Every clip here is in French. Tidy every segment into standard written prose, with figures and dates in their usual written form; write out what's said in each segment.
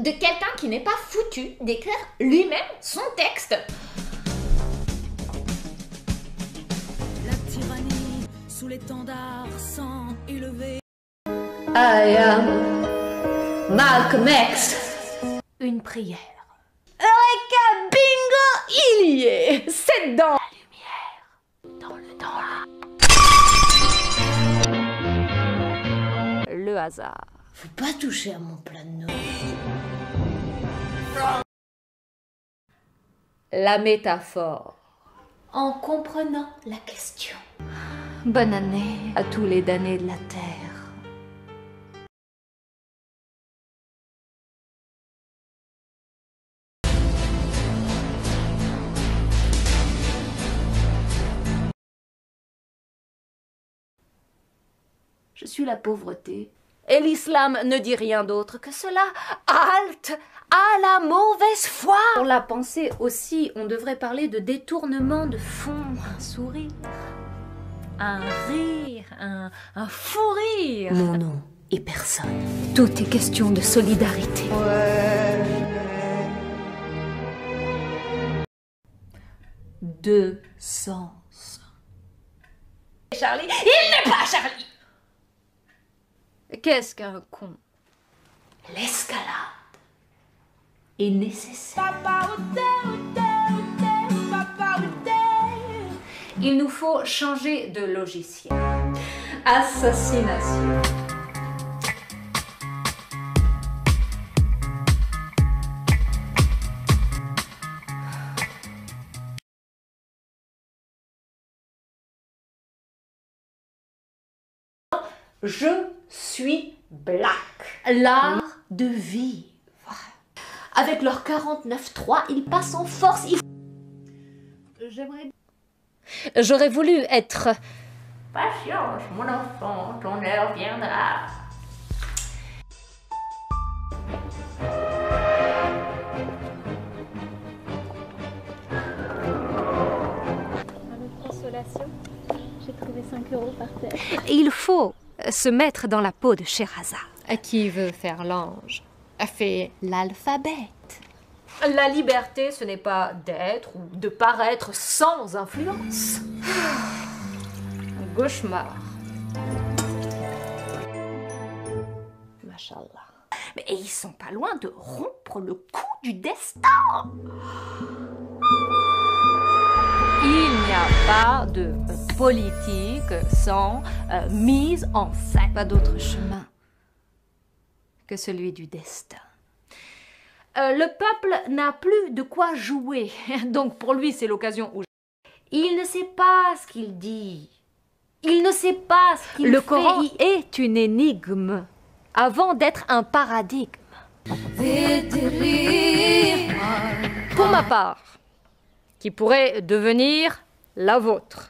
de quelqu'un qui n'est pas foutu d'écrire lui-même son texte. La tyrannie sous l'étendard sans élever. I am Malcolm X. Une prière. Eureka, bingo, il y est. C'est dans La lumière. Dans le hasard. Faut pas toucher à mon plat de Noël. La métaphore. En comprenant la question. Bonne année à tous les damnés de la terre. Je suis la pauvreté. Et l'islam ne dit rien d'autre que cela. Halte à la mauvaise foi. Pour la pensée aussi, on devrait parler de détournement de fond. Un sourire, un rire, un fou rire. Mon nom est personne. Tout est question de solidarité. Deux sens. Charlie, il n'est pas Charlie. Qu'est-ce qu'un con? L'escalade est nécessaire. Il nous faut changer de logiciel. Assassination. Je suis black. L'art de vivre. Avec leur 49.3, ils passent en force. J'aurais voulu être... Patience, mon enfant, ton heure viendra. Consolation, j'ai trouvé 5 € par terre. Il faut se mettre dans la peau de Scheherazade. Qui veut faire l'ange a fait l'alphabet. La liberté, ce n'est pas d'être ou de paraître sans influence. Un cauchemar. Machallah. Mais ils sont pas loin de rompre le cou du destin. Il n'y a pas de politique sans mise en scène. Pas d'autre chemin que celui du destin. Le peuple n'a plus de quoi jouer. Donc pour lui, c'est l'occasion où... Il ne sait pas ce qu'il dit. Il ne sait pas ce qu'il fait. Le Coran est une énigme avant d'être un paradigme. Pour ma part, qui pourrait devenir la vôtre,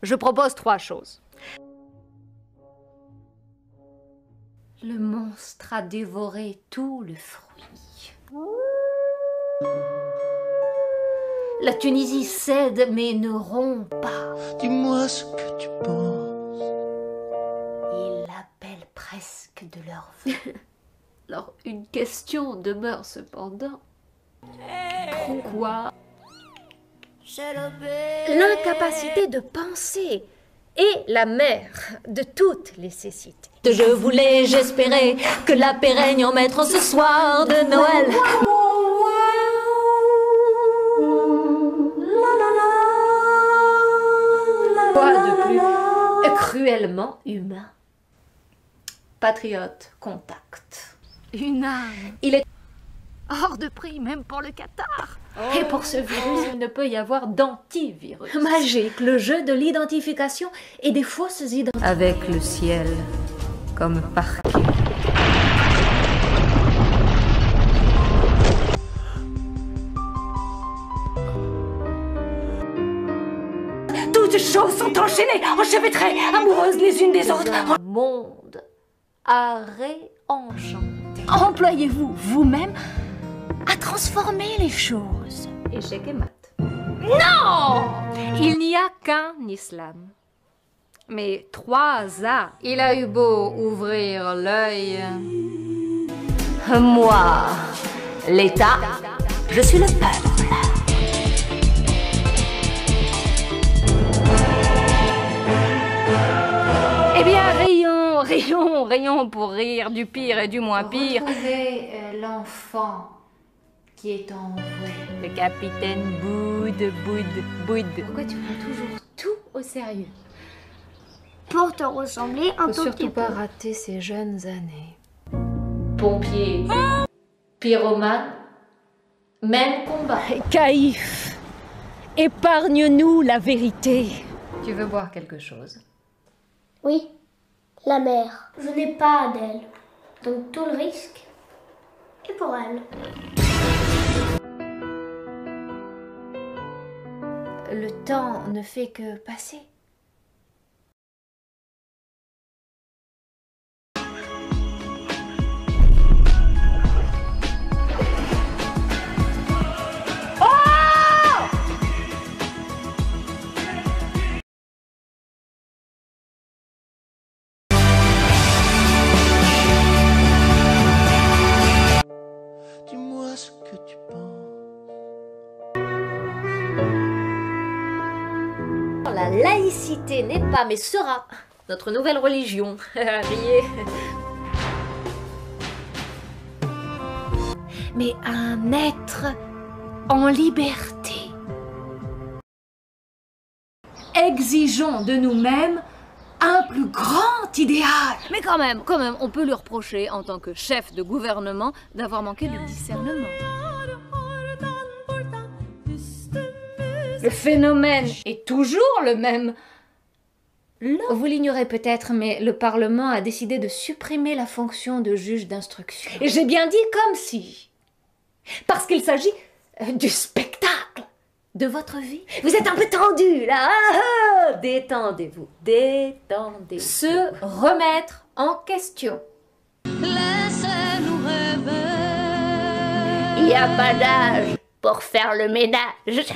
je propose 3 choses. Le monstre a dévoré tout le fruit. La Tunisie cède mais ne rompt pas. Dis-moi ce que tu penses. Ils l'appellent presque de leur vœu. Alors une question demeure cependant. Pourquoi l'incapacité de penser est la mère de toutes les cécités. Je voulais, j'espérais que la paix règne en maître ce soir de Noël. Quoi de plus cruellement humain? Patriote, contact. Une âme. Il est hors de prix, même pour le Qatar. Et pour ce virus, il ne peut y avoir d'antivirus. Magique, le jeu de l'identification et des fausses identités. Avec le ciel comme parquet. Toutes choses sont enchaînées, enchevêtrées, amoureuses les unes des autres. Monde à réenchanter. Employez-vous vous-même à transformer les choses. Échec et mat. Non! Il n'y a qu'un islam. Mais 3 A. Il a eu beau ouvrir l'œil. Moi, l'État, je suis le peuple. Eh bien, rions pour rire du pire et du moins pire. Retrouvez l'enfant qui est en vous. Le capitaine Boud. Pourquoi tu prends toujours tout au sérieux? Pour te ressembler un Faut tout surtout petit pas peu. rater ces jeunes années. Pompier, pyromane, même combat. Caïphe, épargne-nous la vérité. Tu veux boire quelque chose? Oui, la mère. Je n'ai pas d'elle. Donc tout le risque est pour elle. Le temps ne fait que passer. Dis-moi ce que tu penses. La laïcité n'est pas, mais sera notre nouvelle religion. Riez. Mais un être en liberté. Exigeons de nous-mêmes un plus grand idéal. Mais quand même, on peut lui reprocher, en tant que chef de gouvernement, d'avoir manqué de discernement. Le phénomène est toujours le même. Vous l'ignorez peut-être, mais le Parlement a décidé de supprimer la fonction de juge d'instruction. Et j'ai bien dit comme si. Parce qu'il s'agit du spectacle de votre vie. Vous êtes un peu tendu là. Détendez-vous, détendez-vous. Se remettre en question. Laissez-nous rêver. Il n'y a pas d'âge pour faire le ménage.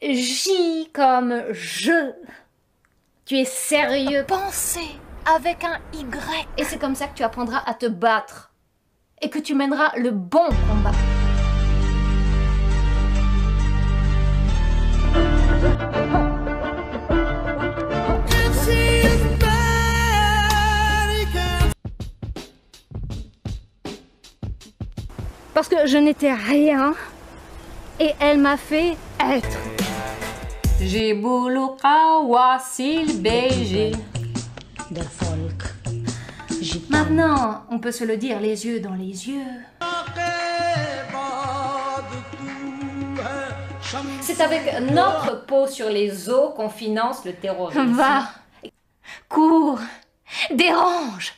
J comme je. Tu es sérieux? Penser avec un Y. Et c'est comme ça que tu apprendras à te battre. Et que tu mèneras le bon combat. Parce que je n'étais rien et elle m'a fait être. Jibulukawa Silbeji. Maintenant, on peut se le dire les yeux dans les yeux. C'est avec notre peau sur les os qu'on finance le terrorisme. Va, cours, dérange.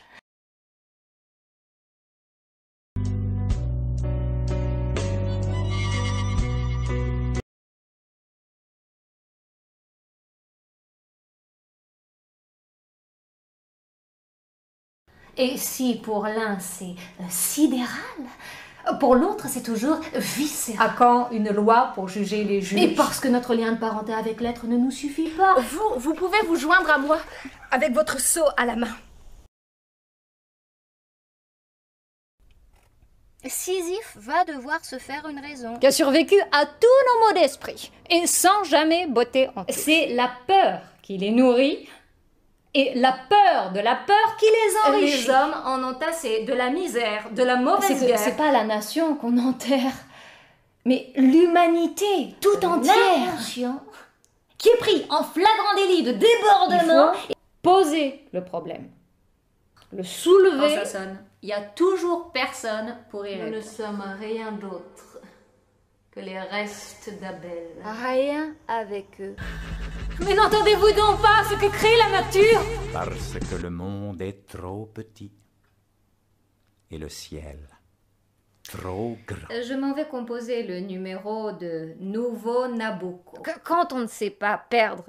Et si pour l'un c'est sidéral, pour l'autre c'est toujours viscéral. À quand une loi pour juger les juges? Et parce que notre lien de parenté avec l'être ne nous suffit pas. Vous pouvez vous joindre à moi avec votre seau à la main. Sisyphe va devoir se faire une raison. Qui a survécu à tous nos maux d'esprit et sans jamais botter en touche. C'est la peur qui les nourrit et la peur de la peur qui les enrichit. Les hommes en ont assez de la misère, de la mauvaise guerre. C'est pas la nation qu'on enterre, mais l'humanité tout entière qui est pris en flagrant délit de débordement. Et poser le problème, le soulever. Quand ça sonne, il y a toujours personne pour y Nous répondre. ne sommes rien d'autre que les restes d'Abel. Rien avec eux. Mais n'entendez-vous donc pas ce que crée la nature? Parce que le monde est trop petit et le ciel trop grand. Je m'en vais composer le numéro de Nouveau Nabucco. Quand on ne sait pas perdre,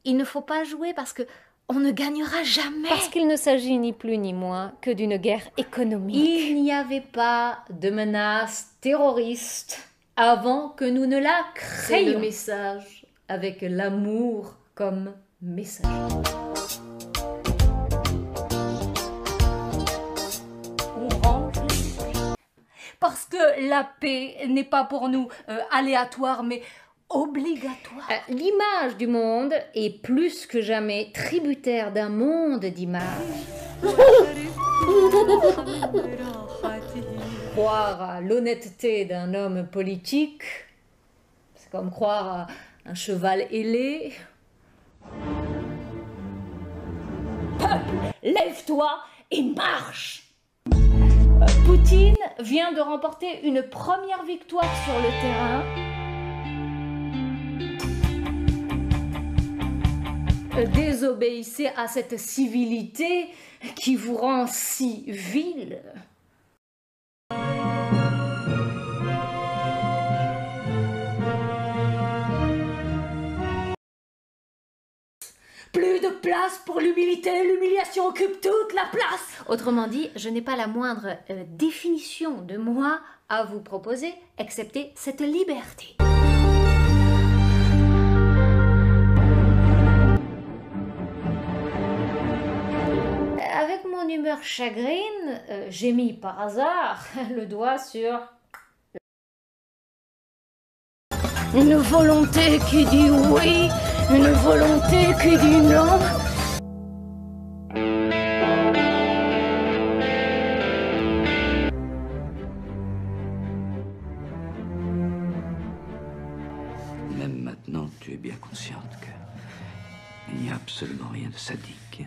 il ne faut pas jouer parce que on ne gagnera jamais. Parce qu'il ne s'agit ni plus ni moins que d'une guerre économique. Il n'y avait pas de menace terroriste avant que nous ne la C'est créions. le message avec l'amour comme message. la paix n'est pas pour nous aléatoire, mais obligatoire. L'image du monde est plus que jamais tributaire d'un monde d'images. Croire à l'honnêteté d'un homme politique, c'est comme croire à un cheval ailé. Peuple, lève-toi et marche! Poutine vient de remporter une première victoire sur le terrain. Désobéissez à cette civilité qui vous rend si vil. Plus de place pour l'humilité, l'humiliation occupe toute la place. Autrement dit, je n'ai pas la moindre définition de moi à vous proposer, excepté cette liberté. Avec mon humeur chagrine, j'ai mis par hasard le doigt sur une volonté qui dit oui, une volonté qui dit non. Même maintenant, tu es bien consciente qu'il n'y a absolument rien de sadique.